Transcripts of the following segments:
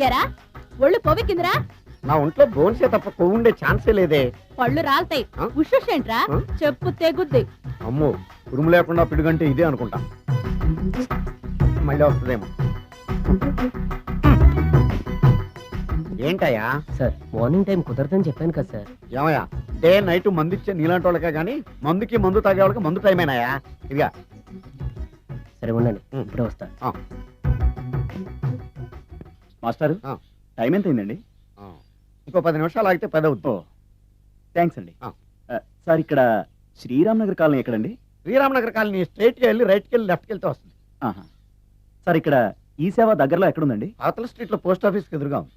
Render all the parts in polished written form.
ఎరా ఒళ్ళు పొవికిందిరా? నా ఒంట్లో బోన్సే తప్ప కొవ్వు ఉండే ఛాన్సే లేదే. పళ్ళు రాల్తాయి. ఉషేంట్రా చెప్పు తెగుద్ది. అమ్మో ఉరుము లేకుండా పిడుగంటే ఇదే అనుకుంటా. మళ్ళీ వస్తుందేమో. ఏంటయ్యా సార్ మార్నింగ్ టైం కుదరదని చెప్పాను కదా సార్. ఏమయ్యా డే నైట్ మందు ఇచ్చే నీలాంటి వాళ్ళకే గానీ మందుకి మందు తాగే వాళ్ళకి మందు టైమేనాయా? ఇదిగా సరే ఉండండి, ఇప్పుడే వస్తా. మాస్టారు టైం ఎంత అయిందండి? ఇంకో 10 నిమిషాలు ఆగితే 10 అవుతుంది. థ్యాంక్స్ అండి. సార్ ఇక్కడ శ్రీరామ్ నగర్ కాలనీ ఎక్కడండి? శ్రీరామ్ నగర్ కాలనీ స్ట్రైట్కి వెళ్ళి రైట్కి వెళ్ళి లెఫ్ట్కి వెళ్తే వస్తుంది. సార్ ఇక్కడ ఈ సేవ దగ్గరలో ఎక్కడుందండి? అవతల స్ట్రీట్ లో పోస్ట్ ఆఫీస్కి ఎదురుగా ఉంది.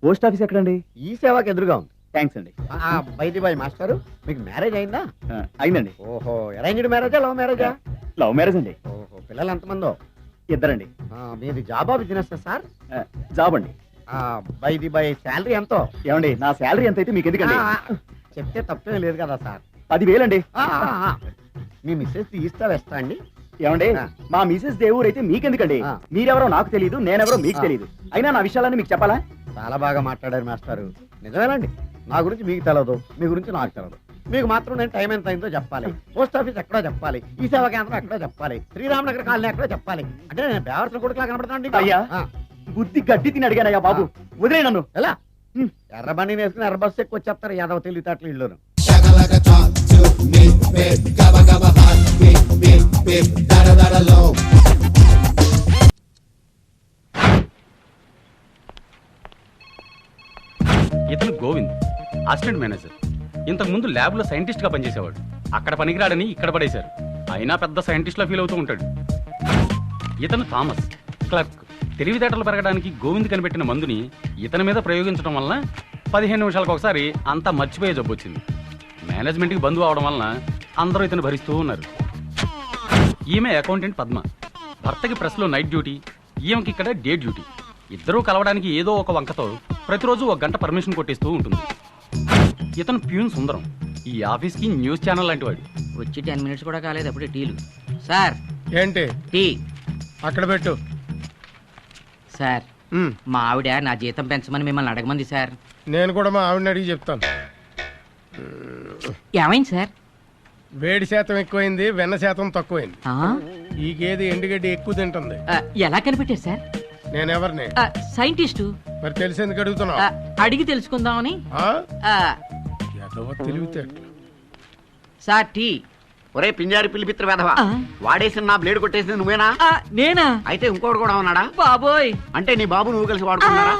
పోస్ట్ ఆఫీస్ ఎక్కడండి? ఈ సేవకి ఎదురుగా ఉంది. థ్యాంక్స్ అండి. బైది బాయ్ మాస్టారు, మీకు మ్యారేజ్ అయిందా? అయిందండి. ఓహో అరేంజ్డ్ మ్యారేజా లవ్ మ్యారేజా? లవ్ మ్యారేజ్ అండి. ఓహో పిల్లలు ఎంతమందో? ఇద్దరండి. మీది జాబా బిజినెస్ సార్? జాబ్ అండి. బైది బాయ్ శాలరీ ఎంతో? ఏమండి నా శాలరీ ఎంత అయితే మీకు ఎందుకండి? చెప్తే తప్పేం లేదు కదా సార్. 10,000 అండి. మీ మిస్సెస్ తీస్తా వేస్తా అండి. ఏమండి మా మిసెస్ దేవుడు అయితే మీకెందుకండి? మీరెవరో నాకు తెలియదు, నేనెవరో మీకు తెలియదు. అయినా నా విషయాలన్నీ మీకు చెప్పాలా? చాలా బాగా మాట్లాడారు మాస్టారు. నిజమేనండి, నా గురించి మీకు తెలదు, మీ గురించి నాకు తెలదు. మీకు మాత్రం నేను టైం ఎంత అయిందో చెప్పాలి, పోస్ట్ ఆఫీస్ ఎక్కడో చెప్పాలి, ఈ సేవా కేంద్రం ఎక్కడో చెప్పాలి, శ్రీరామ్ నగర్ కాలనీ ఎక్కడో చెప్పాలి. అంటే నేను బేవర్సన కొడుకులా కనబడతాను. అయ్యా బుద్ధి గడ్డి తిని అడిగానయ్యా బాబు, వదిలే నన్ను. ఎలా ఎర్ర బండి వేసుకుని ఎర్ర బస్సు ఎక్కువ వచ్చేస్తారు యాదవ తెలివితేటలు ఇల్లును. ఇతను గోవింద్, అసిస్టెంట్ మేనేజర్. ఇంతకు ముందు ల్యాబ్ లో సైంటిస్ట్ గా పనిచేసేవాడు. అక్కడ పనికిరాడని ఇక్కడ పడేశారు. అయినా పెద్ద సైంటిస్ట్ లా ఫీల్ అవుతూ ఉంటాడు. ఇతను థామస్, క్లర్క్. తెలివితేటలు పెరగడానికి గోవింద్ కనిపెట్టిన మందుని ఇతని మీద ప్రయోగించడం వలన 15 నిమిషాలకు ఒకసారి అంతా మర్చిపోయే జబ్బు వచ్చింది. మేనేజ్మెంట్కి బంధువు అవడం వలన అందరూ ఇతను భరిస్తూ ఉన్నారు. ఈమె అకౌంటెంట్ పద్మ. భర్తకి ప్రెస్లో నైట్ డ్యూటీ, ఈమెకి ఇక్కడ డే డ్యూటీ. ఇద్దరూ కలవడానికి ఏదో ఒక వంకతో ప్రతిరోజు 1 గంట పర్మిషన్ కొట్టిస్తూ ఉంటుంది. ఇతను ప్యూన్ సుందరం, ఈ ఆఫీస్కి న్యూస్ ఛానల్ లాంటి వాడు. వచ్చి 10 మినిట్స్ కూడా కాలేదు అప్పుడే టీలు. సార్ ఏంటి? టీ అక్కడ పెట్టు. సార్ మా ఆవిడ నా జీతం పెంచమని మిమ్మల్ని అడగమంది సార్. నేను కూడా మా ఆవిడని అడిగి చెప్తాను. ఏమైంది సార్? వేడి శాతం ఎక్కువైంది, వెన్న శాతం తక్కువైంది. ఈ గేదె ఎండుగడ్డి ఎక్కువ తింటుంది. ఎలా కనిపెట్టారు సార్? నేనెవరిని? సైంటిస్టు. మరి తెలిసేందుకు అడుగుతున్నావు? అడిగి తెలుసుకుందామని. తెలివితేటలు. Sir tea. ఒరే పింజారి పిలిపిత్ర వెధవా, వాడేసిన నా బ్లేడ్ కొట్టేసింది నువ్వేనా? నేనా? అయితే ఇంకోటి కూడా ఉన్నాడా? బాబోయ్. అంటే నీ బాబు నువ్వు కలిసి వాడుకున్నారా?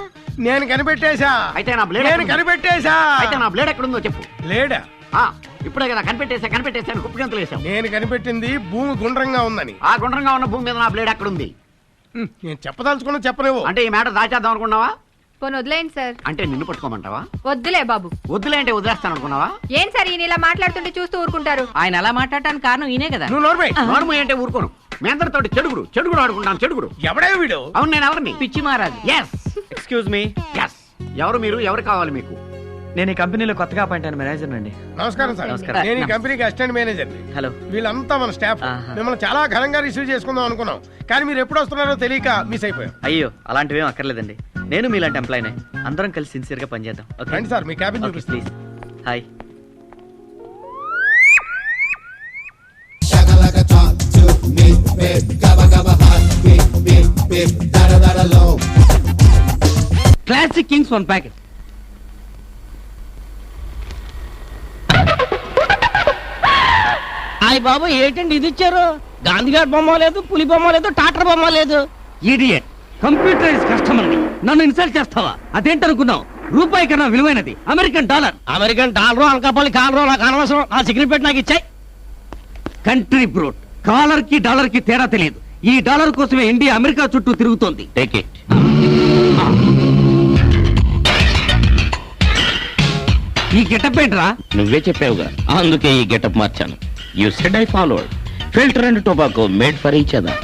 నేను కనిపెట్టేశా. అయితే నా బ్లేడ్ నేను కనిపెట్టేశా. అయితే నా బ్లేడ్ ఎక్కడుందో చెప్పు. లేడా? ఇప్పుడే కదా కనిపెట్టేశాను కుప్పగంతులు వేసావు. నేను కనిపెట్టింది భూమి గుండ్రంగా ఉందని. ఆ గుండ్రంగా ఉన్న భూమి మీద నా బ్లేడ్ ఎక్కడుంది? నేను చెప్పదలుచుకున్నా చెప్పలేవు. అంటే ఈ మ్యాటర్ దాచేద్దాం అనుకున్నావా? పోనీ వదిలేయండి సార్. అంటే నిన్ను పట్టుకోమంటావా? వద్దులే బాబు. వద్దులే అంటే వదిలేస్తాను అనుకున్నావా? ఏం సార్ ఈయన ఇలా మాట్లాడుతుంటే చూస్తూ ఊరుకుంటారు? ఆయన అలా మాట్లాడటానికి కారణం ఈయనే కదా. నువ్వు నోర్మై అంటే ఊరుకోను. మీ అందరితోటి చెడుగుడు ఆడుకుంటాను. చెడుగుడు ఎవడే వీడు? అవును నేను ఎవరిని? పిచ్చి మహారాజు. ఎస్. Excuse me. ఎస్. ఎవరు మీరు? ఎవరు కావాలి మీకు? నేను ఈ కంపెనీలో కొత్తగా అపాయింట్ అయిన మేనేజర్ అండి. నమస్కారం సార్. నేను ఈ కంపెనీకి అసిస్టెంట్ మేనేజర్. హలో. వీళ్ళంతా మన స్టాఫ్. మిమ్మల్ని చాలా ఘనంగా రిసీవ్ చేసుకుందాం అనుకున్నాం, కానీ మీరు ఎప్పుడు వస్తున్నారో తెలియక మిస్ అయిపోయాం. అయ్యో అలాంటివేం అక్కర్లేదండి, నేను మీలాంటి ఎంప్లాయీనే. అందరం కలిసి సిన్సియర్ గా పనిచేద్దాం. రండి సార్, మీ క్యాబిన్ చూపిస్తాను. Please. Hi. Classic Kings 1 packet. అయ్య బాబు ఏంటండి ఇది ఇచ్చారు? గాంధీగారి బొమ్మ లేదు, పులి బొమ్మ లేదు, టాటర్ బొమ్మ లేదు. ఇడియట్. కంప్యూటరైజ్ కస్టమర్ ని నన్ను ఇన్సల్ట్ చేస్తావా? అదేంటనుకున్నావు? రూపాయి కన్నా విలువైనది American dollar. American dollar Anakapalli కాలరో నాకు అనవసరం. నా సిగ్నేచర్ నాకు ఇచ్చాయి. కంట్రీ బ్రోడ్. కాలర్ కి డాలర్ కి తేడా తెలియదు. ఈ డాలర్ కోసమే ఇండియా అమెరికా చుట్టూ తిరుగుతోంది. Take it. ఈ గెటప్ ఏంట్రా? నువ్వే చెప్పావుగా, అందుకే ఈ గెటప్ మార్చాను. You said I followed. Filter and tobacco made for each other.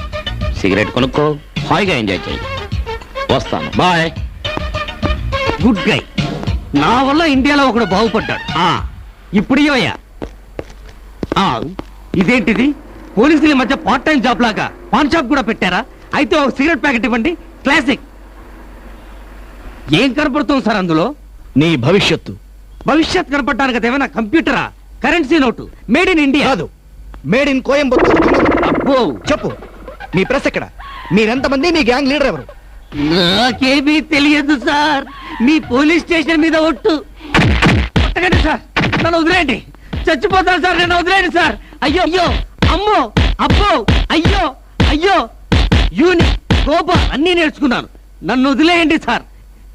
Cigarette కొనుక్కో, హాయిగా ఎంజాయ్ చేయి. వస్తాను, బాయ్. Good guy. నా వల్ల ఇండియాలో ఒకడు బాగుపడ్డాడు. ఇప్పుడు ఇవయ్యా. ఇదేంటిది? పోలీసుల మధ్య పార్ట్ టైం జాబ్ లాగా పాన్ షాప్ కూడా పెట్టారా? అయితే ఒక సిగరెట్ ప్యాకెట్ ఇవ్వండి. క్లాసిక్. ఏం కనపడుతుంది సార్ అందులో? నీ భవిష్యత్తు. భవిష్యత్ కనపడటానికి అదేమైనా కంప్యూటరా, currency note, made in India? కాదు, మేడ్ ఇన్ కోయంబత్తూర్. అబ్బో, చెప్పు, మీ ప్రెస్ ఎక్కడ? మీరెంతమంది? మీ గ్యాంగ్ లీడర్ ఎవరు? నాకేమీ తెలియదు సార్. మీ పోలీస్ స్టేషన్ మీద ఒట్టు. కొట్టకండి సార్, నన్ను వదిలేయండి. చచ్చిపోతాను సార్, నన్ను వదిలేయండి సార్. అయ్యో అయ్యో, అమ్మో, అబ్బో, అయ్యో అయ్యో, యూని కోప అన్నీ నేర్చుకున్నాను. నన్ను వదిలేయండి సార్,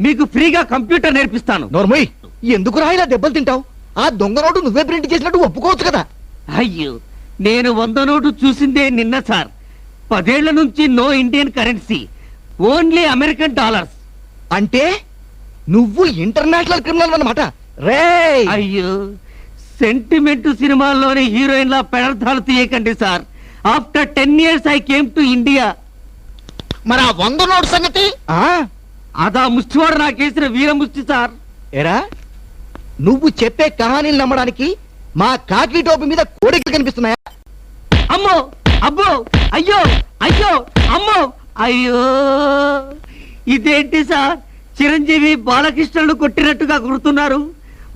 మీకు ఫ్రీగా కంప్యూటర్ నేర్పిస్తాను. నోర్మయ్, ఎందుకు రాయిలా దెబ్బలు తింటావు? ఆ దొంగ నోటు నువ్వే ప్రింట్ చేసినట్టు ఒప్పుకోవచ్చు కదా. అయ్యో, నేను 100 నోటు చూసిందే నిన్న సార్. 10 ఏళ్ల నుంచి no Indian currency, only American dollars. అంటే నువ్వు ఇంటర్నేషనల్ క్రిమినల్ అన్నమాట. రే అయ్యో, సెంటిమెంట్ సినిమాల్లోని హీరోయిన్ల పెడర్థాలు తీయకండి sir. After 10 years I came to India. మరి ఆ 100 నోటు సంగతి? అదా ముష్టివాడు నాకేసిన వీర ముష్టి సార్. ఎరా, నువ్వు చెప్పే కహానీలు నమ్మడానికి మా కాకి టోపీ మీద కోడికలు కనిపిస్తున్నాయా? అమ్మో, అబ్బో, అయ్యో అయ్యో, అమ్మో, అయ్యో, ఇదేంటి సార్? చిరంజీవి బాలకృష్ణుడు కొట్టినట్టుగా గుర్తున్నారు.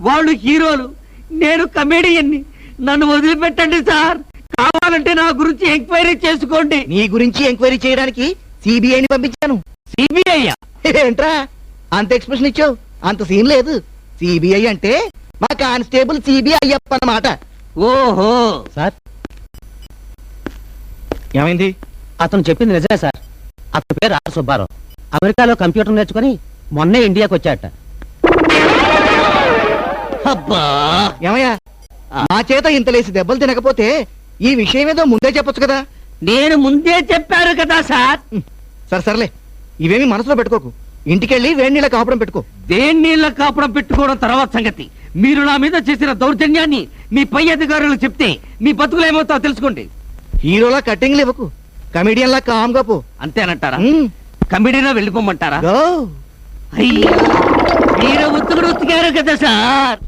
వాళ్ళు హీరోలు, నేను కమేడియన్ని. నన్ను వదిలిపెట్టండి సార్. కావాలంటే నా గురించి ఎంక్వైరీ చేసుకోండి. నీ గురించి ఎంక్వైరీ చేయడానికి సిబిఐని పంపించాను. సిబిఐ? ఏంట్రా అంత ఎక్స్ప్రెషన్ ఇచ్చావు? అంత సీన్ లేదు. సిబిఐ అంటే మా కానిస్టేబుల్ సిబిఐ అయ్యప్ప అన్నమాట. ఓహో సార్, ఏమైంది? అతను చెప్పింది నిజమే సార్. అతని పేరు ఆర్ సుబ్బారావు. అమెరికాలో కంప్యూటర్ నేర్చుకుని మొన్నే ఇండియాకి వచ్చాట. అబ్బా, ఏమయ్యా, మా చేత ఇంతలేసి దెబ్బలు తినకపోతే ఈ విషయం ఏదో ముందే చెప్పొచ్చు కదా. నేను ముందే చెప్పాను కదా సార్. సరే సర్లే, ఇవేమి మనసులో పెట్టుకోకు. ఇంటికెళ్ళి వేడి నీళ్ళ కాపురం పెట్టుకో. దేని నీళ్ళ కాపురం పెట్టుకోవడం తర్వాత సంగతి. మీరు నా మీద చేసిన దౌర్జన్యాన్ని మీ పై అధికారులు చెప్తే మీ బతుకులు ఏమవుతావు తెలుసుకోండి. హీరోలా కట్టింగ్లు ఇవ్వకు, కమిడియన్ లా కామ్గా పో. అంతేనంటారా? కమిడీలో వెళ్ళిపోమంటారా? గో. అయ్యా, మీరు ఉత్తుకుడు ఉతికారు కదా సార్.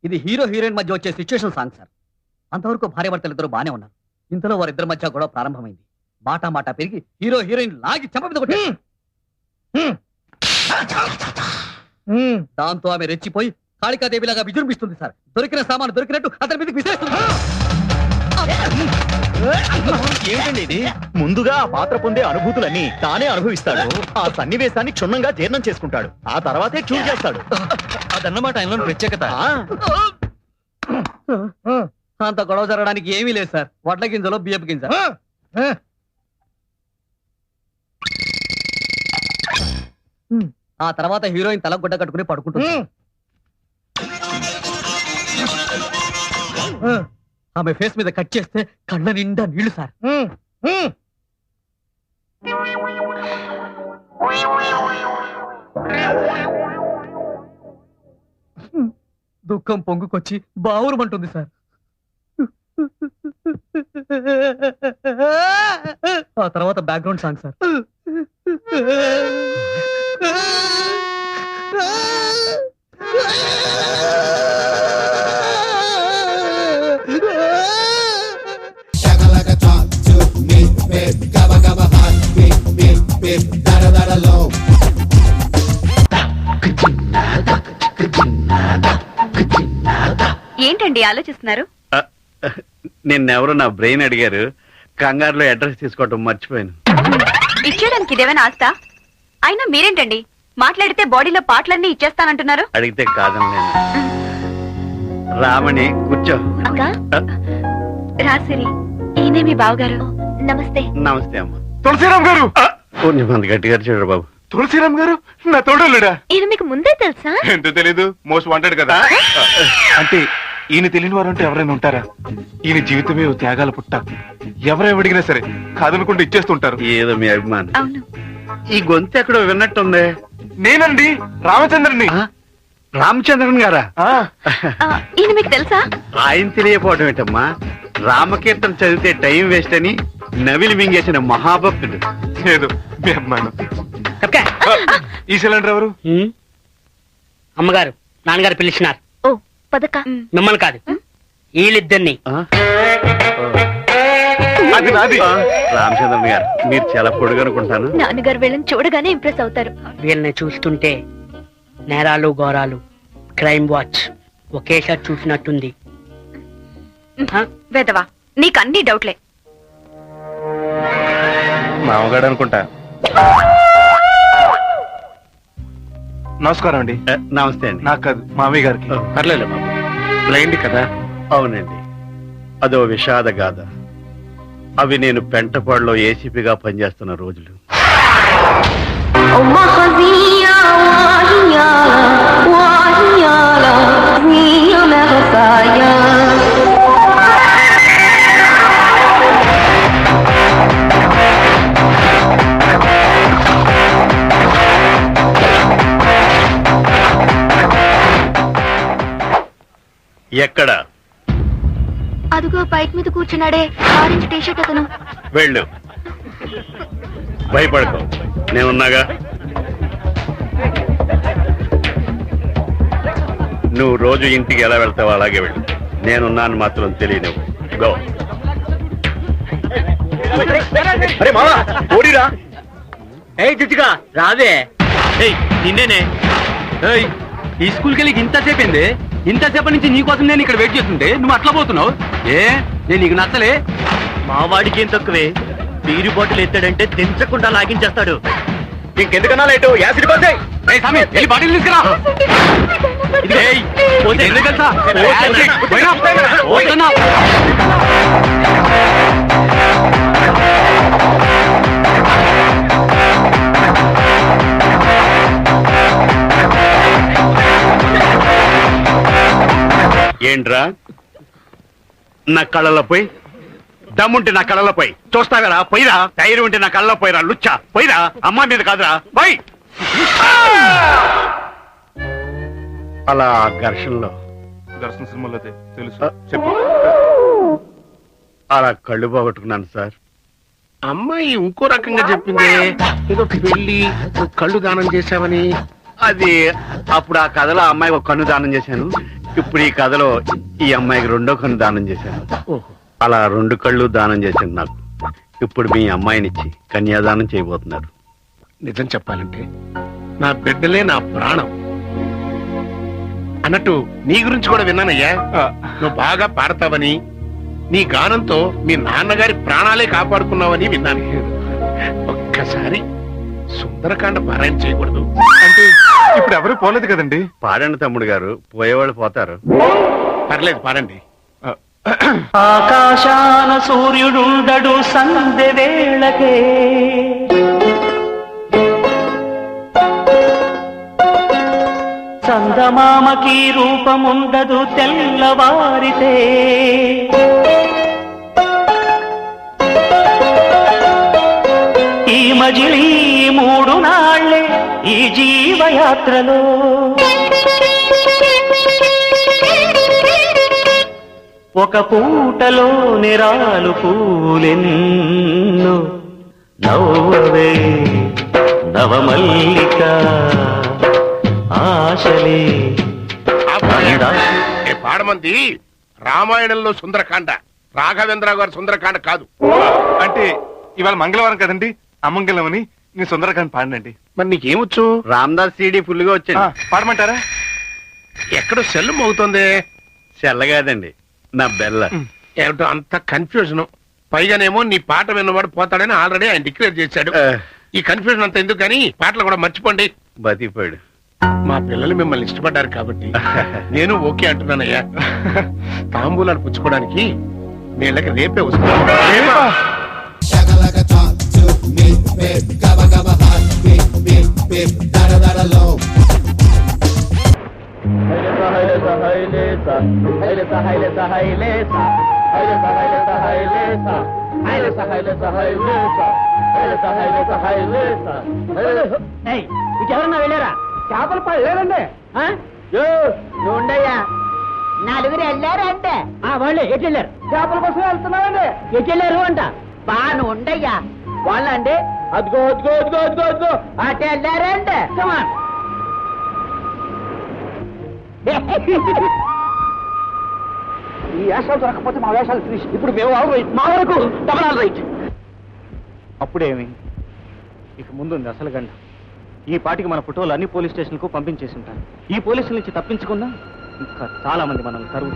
ఇది హీరో హీరోయిన్ మధ్య వచ్చే సిచ్యువేషన్ సాంగ్ సార్. అంతవరకు భార్యాభర్తలు ఇద్దరు బానే ఉన్నారు. ఇంతలో వారిద్దరి మధ్య గొడవ ప్రారంభమైంది. మాట మాట పెరిగి హీరో హీరోయిన్ లాగి చెంప మీద కొట్టారు. దాంతో ఆమె రెచ్చిపోయి కాళికాదేవిలాగా విజృంభిస్తుంది సార్. దొరికిన సామాను దొరికినట్టు అతని మీదకి విసిరేస్తుంది. ఏంటండి ఇది? ముందుగా ఆ పాత్ర పొందే అనుభూతులన్నీ తానే అనుభవిస్తాడు. ఆ సన్నివేశాన్ని క్షుణ్ణంగా జీర్ణం చేసుకుంటాడు. ఆ తర్వాతే చూజ్ చేస్తాడు. అదన్నమాట ఆయనలో ప్రత్యేకత. అంత గొడవ జరగడానికి ఏమీ లేదు సార్. వడ్ల గింజలో బియ్యపు గింజ. ఆ తర్వాత హీరోయిన్ తల గుడ్డ కట్టుకుని పడుకుంటుంది. ఆమె ఫేస్ మీద కట్ చేస్తే కళ్ళ నిండా నీళ్లు సార్. దుఃఖం పొంగుకొచ్చి బావురమంటుంది సార్. ఆ తర్వాత బ్యాక్గ్రౌండ్ సాంగ్ సార్. ఏంటండి ఆలోచిస్తున్నారు? నిన్నెవరు నా బ్రెయిన్ అడిగారు. కంగారులో అడ్రస్ తీసుకోవటం మర్చిపోయాను. ఇచ్చేయడానికి ఇదేమైనా ఆస్తా? అయినా మీరేంటండి మాట్లాడితే బాడీలో పార్ట్లన్నీ ఇచ్చేస్తానంటున్నారు? అడిగితే కాదని రామణి కూర్చో. అక్క, రాసిరి, ఈయనే మీ బావగారు. నమస్తే. నమస్తే అమ్మ. తులసిరామ్ గారు, కొంచెం మంది గట్టిగా చూడరు బాబు. తులసిరామ్ గారు నా తోడలుడా. ఈయన మీకు ముందే తెలుసా? ఎంత తెలీదు, మోస్ట్ వాంటెడ్ కదా. అంటే ఈయన తెలియని వారు అంటే ఎవరైనా ఉంటారా? ఈయన జీవితమే ఓ త్యాగాల పుట్ట. ఎవరైనా అడిగినా సరే కాదనుకుంటూ ఇచ్చేస్తుంటారు. ఏదో మీ అభిమానం. అవును. ఈ గొంతు ఎక్కడో విన్నట్టుంది. నేనండి, రామచంద్రని. రామచంద్రన్ గారా? ఈయన మీకు తెలుసా? ఆయన తెలియకపోవటం ఏంటమ్మా? రామకీర్తన చదివితే టైం వేస్ట్ అని నవిలి మింగేసిన మహాభక్తుడు. లేదు, మీ అభిమానం. ఈ సిలిండర్ ఎవరు? అమ్మగారు, నాన్నగారు పిలిచినారు. ఓ పదక. మిమ్మల్ని కాదు, వీళ్ళిద్దరిని అది నాది. రామచంద్రన్ గారు మీరు చాలా పొడుగనుకుంటాను. నాన్నగారు వీళ్ళని చూడగానే ఇంప్రెస్ అవుతారు. వీళ్ళని చూస్తుంటే నేరాలు ఘోరాలు క్రైమ్ వాచ్ ఒకేసారి చూసినట్టుంది. వేదవా నీకు అన్ని డౌట్లే. మామగాడు అనుకుంటా. నమస్కారం అండి. నమస్తే అండి. నాకు కాదు, మామయ్య గారికి. పర్లేదు బాబు, బ్లైండ్ కదా. అవునండి, అదో విషాద గాథ. అవి నేను పెంటపాడులో ఏసీపీగా పనిచేస్తున్న రోజులు. ఎక్కడ? అదుగో బైక్ మీద కూర్చున్నాడే ఆరెంజ్ టీషర్ట్ అతను. వెళ్ళు, భయపడకు, నేనున్నాగా. నువ్వు రోజు ఇంటికి ఎలా వెళ్తావో అలాగే వెళ్ళు. నేనున్నాను మాత్రం తెలియను. గో. అరే మావా, ఓడిరా. ఏయ్ చిచ్చిగా రావే. నిన్నేనే. ఈ స్కూల్కి వెళ్ళి ఇంతసేపు ఏంది? ఇంతసేపటి నుంచి నీకోసం నేను ఇక్కడ వెయిట్ చేస్తుంటే నువ్వు అట్లా పోతున్నావు. నేను నీకు నచ్చలే. మావాడికి ఏం తక్కువే, బీరు బాటిల్ ఎత్తాడంటే తెంచకుండా లాగించేస్తాడు. ఇంకెందుకన్నా లేటు, యాసిడ్ పోతాయి. వెళ్ళి బాటిల్ తీసుకురా. ఎందుకు తెలుసా? పోతున్నా. ఏంట్రా నా కళ్ళలో పోయి, దమ్ముంటే నా కళ్ళలో పోయి చూస్తావరా? పోయిరా. ధైర్యం ఉంటే నా కళ్ళలో పోయిరా. లుచ్చా పోయిరా. అమ్మ మీద కాదురా, పోయి. అలా ఘర్షణలో దర్శన సినిమాలో తెలుసు. చెప్పు. అలా కళ్ళు పోగొట్టుకున్నాను సార్. అమ్మాయి ఇంకో రకంగా చెప్పింది, ఏదో పెళ్లి కళ్ళు దానం చేశావని. అది అప్పుడు ఆ కథలో ఆ అమ్మాయికి ఒక కన్ను దానం చేశాను. ఇప్పుడు ఈ కథలో ఈ అమ్మాయికి రెండో కన్ను దానం చేశాను. అలా 2 కళ్ళు దానం చేశాను నాకు. ఇప్పుడు మీ అమ్మాయినిచ్చి కన్యాదానం చేయబోతున్నారు. నిజం చెప్పాలంటే నా బిడ్డలే నా ప్రాణం. అన్నట్టు నీ గురించి కూడా విన్నానయ్యా. నువ్వు బాగా పాడతావని, నీ గానంతో మీ నాన్నగారి ప్రాణాలే కాపాడుకున్నావని విన్నాను. ఒక్కసారి సుందరకాండ పారాయణ చేయకూడదు అంటే ఇప్పుడు ఎవరు పోలేదు కదండి. పాడండి తమ్ముడు గారు, పోయేవాళ్ళు పోతారు. పర్లేదు, పాడండి. ఆకాశాన సూర్యుడుండడు సంధ్య వేళకే, చందమామకి రూపముండదు తెల్లవారితే, ఈ మజిలీ 3 నాళ్లే ఈ జీవయాత్రలో, ఒక పూటలో నిరాలు పూలెన్నో, నవ్వవే నవమల్లిక ఆశలే. పాడమంది రామాయణంలో సుందరకాండ, రాఘవేంద్ర గారి సుందరకాండ కాదు. అంటే ఇవాళ మంగళవారం కదండి, అమంగళం అని నేను సుందరకాండ్ పాడినండి. మరి నీకేమొచ్చు? రామదాస్ సీడీ ఫుల్ గా వచ్చింది. పాడమంటారా? ఎక్కడో సెల్ మోగుతోంది. చెల్లగాదండి, నా బెల్ల. ఏమిటో అంత కన్ఫ్యూజన్. పైగానేమో నీ పాట విన్నవాడు పోతాడని ఆల్రెడీ ఆయన డిక్లేర్ చేశాడు. ఈ కన్ఫ్యూజన్ అంతా ఎందుకు కానీ పాటలు కూడా మర్చిపోండి. బతికిపోయాడు. మా పిల్లలు మిమ్మల్ని ఇష్టపడ్డారు కాబట్టి నేను ఓకే అంటున్నానయ్యా. తాంబూలాలు పుచ్చుకోవడానికి వీళ్ళకి రేపే వస్తున్నాను. ఎవరన్నా వెళ్ళారా? చేపలు పడలేదండి. ఉండయ్యా, 4 వెళ్ళారా అంటే వాళ్ళే ఎటు వెళ్ళారు? చేపల కోసం వెళ్తున్నామండి. ఎటు వెళ్ళారు అంట? బాను ఉండయ్యా వాళ్ళండి. అదిగో అదిగో అదిగో అదిగో అదిగో అటు వెళ్ళారా అంటే. ఈ వేషాలు దొరకకపోతే మా వేషాలు ఫినిష్. ఇప్పుడు మేము ఆల్ రైట్, మా వరకు డబల్ ఆల్ రైట్. అప్పుడేమి, ఇక ముందుంది అసలు గంట. ఈ పాటికి మన ఫోటోలు అన్ని పోలీస్ స్టేషన్కు పంపించేసి ఉంటాను. ఈ పోలీసుల నుంచి తప్పించుకున్నా ఇంకా చాలా మంది మనల్ని తరువు.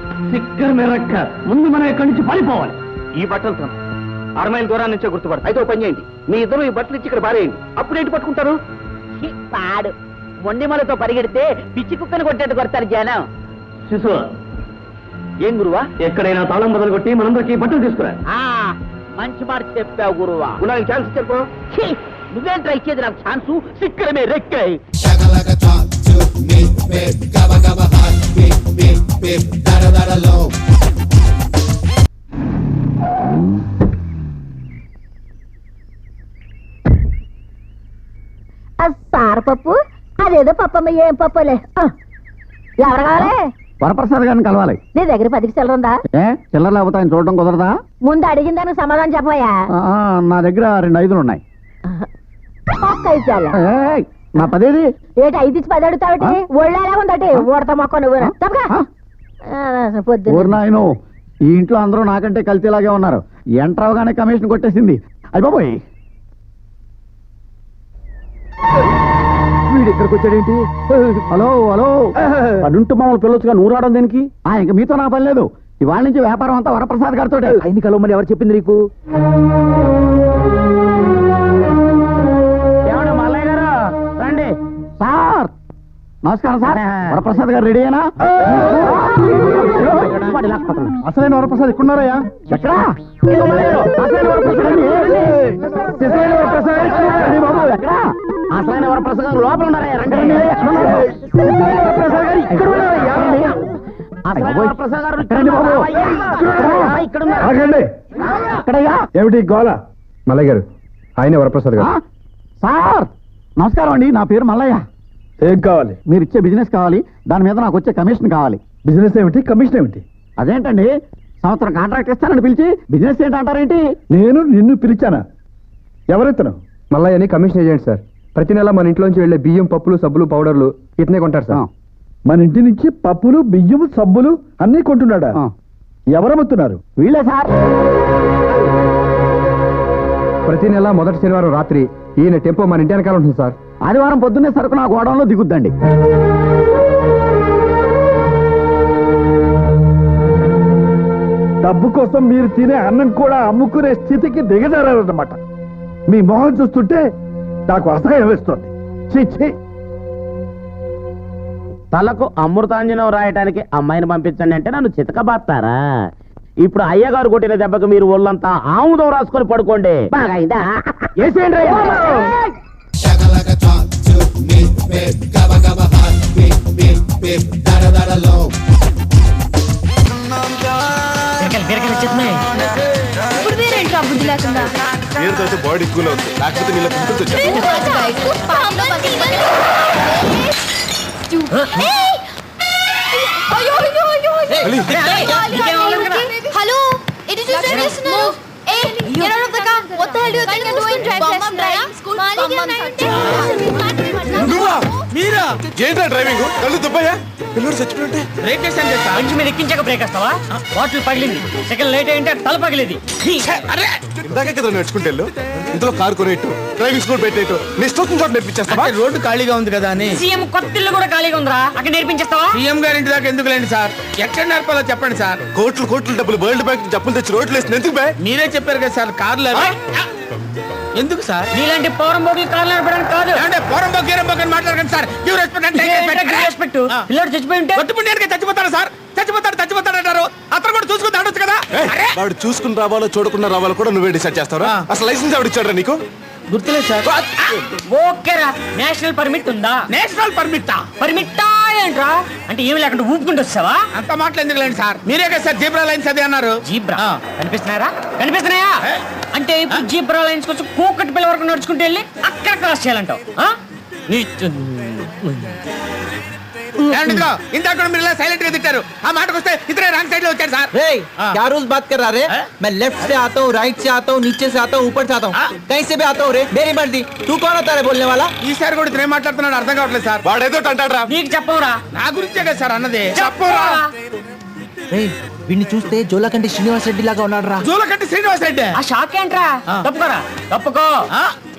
ముందు మనం ఇక్కడి నుంచి పారిపోవాలి. ఈ బట్టలతో 6 మైళ్ళ దూరాన్ని నుంచే గుర్తుపడతారు. అయితే పని చేయండి, మీ ఇద్దరు ఈ బట్టలు ఇచ్చి ఇక్కడ పారేయండి. అప్పుడేంటి పట్టుకుంటారు? పాడు మొండిమలతో పరిగెడితే పిచ్చి కుక్కని కొట్టేట్టు కొడతారు జనం. శిశు, ఏం గురువా? ఎక్కడైనా తాళం బదులు కొట్టి మనందరికి బట్టలు తీసుకురా. మంచి మాట చెప్పావు గురువా. నాకు ఛాన్స్ చెప్పు. నువ్వేంట్రా ఇచ్చేది నాకు ఛాన్సు? సిక్కడమే రెక్కాయి. సారపప్పు అదేదో పప్పమ్మ, ఏం పప్పులే. ఎవరు కావాలి? వరప్రసాద్ గారిని కలవాలి. నీ దగ్గర 10 చిల్లర ఉందా? చిల్లర లేకపోతే ఆయన చూడడం కుదరదా? ముందు అడిగిన దానికి సమాధానం చెప్పబోయా. నా దగ్గర 2 5 ఉన్నాయి. ఒక్క ఇచ్చాలా? నా 10 ఏది? ఏటి 5 ఇచ్చి 10 అడుగుతావటి? ఒళ్ళే ఉందటి ఊడతా మొక్క నువ్వు పొద్దు. నాయను, ఈ ఇంట్లో అందరూ నాకంటే కలిసేలాగే ఉన్నారు. ఎంటర్ అవగానే కమిషన్ కొట్టేసింది. అయిపోయి వీడు ఇక్కడికి వచ్చాడేంటి? హలో హలో, పడుంటు మామూలు పిల్లొచ్చుగా నువ్వు రావడం దేనికి? ఇంక మీతో నా పని లేదు. ఇవాళ నుంచి వ్యాపారం అంతా వరప్రసాద్ గారితో. ఆయన్ని కలవమని ఎవరు చెప్పింది నీకు? ఏమండి మల్లయ్య గారు, రండి. సార్ నమస్కారం సార్. వరప్రసాద్ గారు రెడీ అయినా? అసలైన వరప్రసాద్ ఇక్కడున్నారయ్యా. ఎక్కడా? అసలైన వరప్రసాద్ గారు లోపల ఉన్నారయ్యా. ఏమిటి గోళ? మల్లయ్య గారు, ఆయన వరప్రసాద్ గారు. సార్ నమస్కారం అండి, నా పేరు మల్లయ్య. ఏం కావాలి? మీరు ఇచ్చే బిజినెస్ కావాలి, దాని మీద నాకు వచ్చే కమిషన్ కావాలి. బిజినెస్ ఏమిటి, కమిషన్ ఏమిటి? అదేంటండి, సంవత్సరం కాంట్రాక్ట్ ఇస్తానని పిలిచి బిజినెస్ ఏంటంటారేంటి? నేను నిన్ను పిలిచానా? ఎవరెత్తను? మల్లయ్య అని కమిషన్ ఏజెంట్ సార్. ప్రతి నెల మన ఇంట్లోంచి వెళ్లే బియ్యం, పప్పులు, సబ్బులు, పౌడర్లు ఇతనే కొంటారు సార్. మన ఇంటి నుంచి పప్పులు, బియ్యం, సబ్బులు అన్నీ కొంటున్నాడా? ఎవరమ్ముతున్నారు? వీళ్ళే సార్. ప్రతి నెల మొదటి శనివారం రాత్రి ఈయన టెంపో మన ఇంటి వెనకాల ఉంటుంది సార్. ఆదివారం పొద్దున్నే సరుకు నా గోడంలో దిగుద్దండి. డబ్బు కోసం మీరు తినే అన్నం కూడా అమ్ముకునే స్థితికి దిగజారన్నమాట. మీ మొహం చూస్తుంటే నాకు అసహ్యం వేస్తోంది. ఛీ! తలకు అమృతాంజనం రాయటానికి అమ్మాయిని పంపించండి అంటే నన్ను చితకబాస్తారా? ఇప్పుడు అయ్యగారు కొట్టిన దెబ్బకు మీరు ఒళ్ళంతా ఆముదం రాసుకొని పడుకోండి. బాగా అయిందా? వేసేయండి. బాడీ కూల్ అవుతుంది, లేకపోతే నీళ్ళ hello, it is international. Hey, get out of the car. What the hell do you think you're doing? Drive lesson, right? మీరా ఏంట్రా డ్రైవింగ్? కళ్ళు దుబ్బయ్యా, పిల్లడు చచ్చిపోయింటే బ్రేక్ చేస్తాను చేస్తా. మంచి మీద ఎక్కించాక బ్రేక్ వేస్తావా? బాటిల్ పగిలింది, సెకండ్ లేట్ అయింటే తల పగిలింది. ఇందాకే కదా నేర్చుకుంటే ఇందులో కారు కొనేట్టు, డ్రైవింగ్ స్కూల్ పెట్టేట్టు, నెక్స్ట్ చోట నేర్పించేస్తావా? రోడ్డు ఖాళీగా ఉంది కదా అని. సీఎం కొత్త ఇల్లు కూడా ఖాళీగా ఉందిరా, అక్కడ నేర్పించేస్తావా? సీఎం గారి ఇంటి దాకా ఎందుకు లేండి సార్, ఎక్కడ నేర్పాలో చెప్పండి సార్. కోట్లు డబ్బులు వరల్డ్ బ్యాంక్ జప్పులు తెచ్చి రోడ్లు వేసి ఎందుకు బే? మీరే చెప్పారు కదా సార్, కార్లు ఎందుకు సార్? నీలాంటి పోరంబోకి కార్లు నడపడానికి కాదు. అంటే పోరంబోకి అని మాట్లాడకండి సార్. రెస్పెక్ట్. పిల్లడు చచ్చిపోయి ఉంటే కొట్టుకుంటే చచ్చిపోతాడు సార్. చచ్చిపోతాడు అంటారు. అతను కూడా చూసుకుని తాడొచ్చు కదా. వాడు చూసుకుని రావాలో చూడకుండా రావాలో కూడా నువ్వే డిసైడ్ చేస్తావా? అసలు లైసెన్స్ ఎవరు ఇచ్చాడు నీకు? గుర్తులేదు సార్. ఓకేరా, నేషనల్ పర్మిట్ ఉందా? నేషనల్ పర్మిట్టా ఏంట్రా? అంటే ఏమి లేకుండా ఊపుకుంటూ వచ్చావా? అంత మాటలు ఎందుకు లేండి సార్, మీరే కదా సార్ జీబ్రా లైన్స్ అదే అన్నారు. జీబ్రా కనిపిస్తున్నాయా? అంటే ఇప్పుడు జీబ్రా లైన్స్ కోసం కూకటి పిల్ల వరకు నడుచుకుంటూ వెళ్ళి అక్కడ క్రాస్ చేయాలంటావు? ఇందాక మీరు సైలెంట్ గా తిట్టారు, ఆ మాటకు వస్తే ఇతరే రాంగ్ సైడ్ లో వచ్చారు సార్. क्या रूल्स बात कर रहा रे? मैं लेफ्ट से आता हूँ, राइट से आता हूँ, नीचे से आता हूँ, ऊपर से आता हूँ, कहीं से भी आता हूँ रे. मेरी मर्जी. तू कौन होता है बोलने वाला? ఈసారి కూడా ఇతనే మాట్లాడుతున్నాడు, అర్థం కావట్లేదు సార్. వాడేదో అంటాడు రా. నీకు చెప్పవురా, నా గురించే కదా సార్ అన్నది. చెప్పవురా. వీడిని చూస్తే జోలకంటి శ్రీనివాస్ రెడ్డి లాగా ఉన్నాడు రా. జోలకంటి శ్రీనివాస్ రెడ్డి. ఆ షాక్ ఏంట్రా? తప్పుకోరా, తప్పుకో.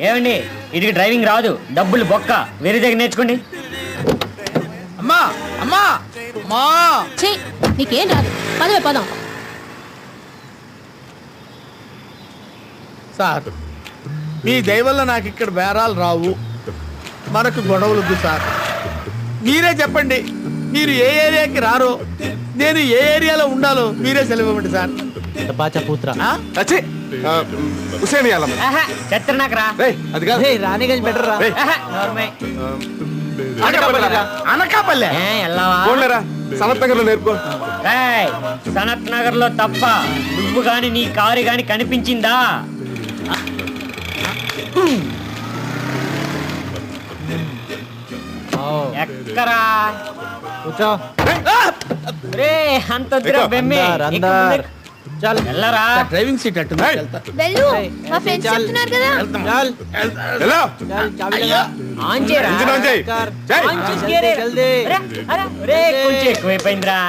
ఏమండి, ఇది డ్రైవింగ్ రాదు, డబ్బులు బొక్క, వేరే దగ్గర నేర్చుకోండి. అమ్మా అమ్మా అమ్మా. ఛీ, నీకేం రాదు, పదవే పదం. సార్, మీ దయ వల్ల నాకు ఇక్కడ బేరాలు రావు, మనకు గొడవలు సార్. మీరే చెప్పండి, మీరు ఏ ఏరియాకి రారో, నేను ఏ ఏరియాలో ఉండాలో మీరే సెలవివ్వండి సార్. బాచా పూత్రా. చెత్త నాకు రా. రాణిగంజ్ బెటర్ రా. అనకాపల్లె. సనత్ నగర్ లో నేర్పుకో. సనత్ నగర్ లో తప్ప నువ్వు గాని నీ కారు గాని కనిపించిందా? ఎక్కరా కూర్చో. రే అంత బెమ్మే. వెళ్ళరా. డ్రైవింగ్ సీట్ అట్టు వెళ్ళు, మా ఫ్రెండ్స్ చెప్తున్నారు కదా. ఆన్ చేయరా. ఆన్ చేసి గేరే. రే కొంచెం ఎక్కువైపోయిందిరా.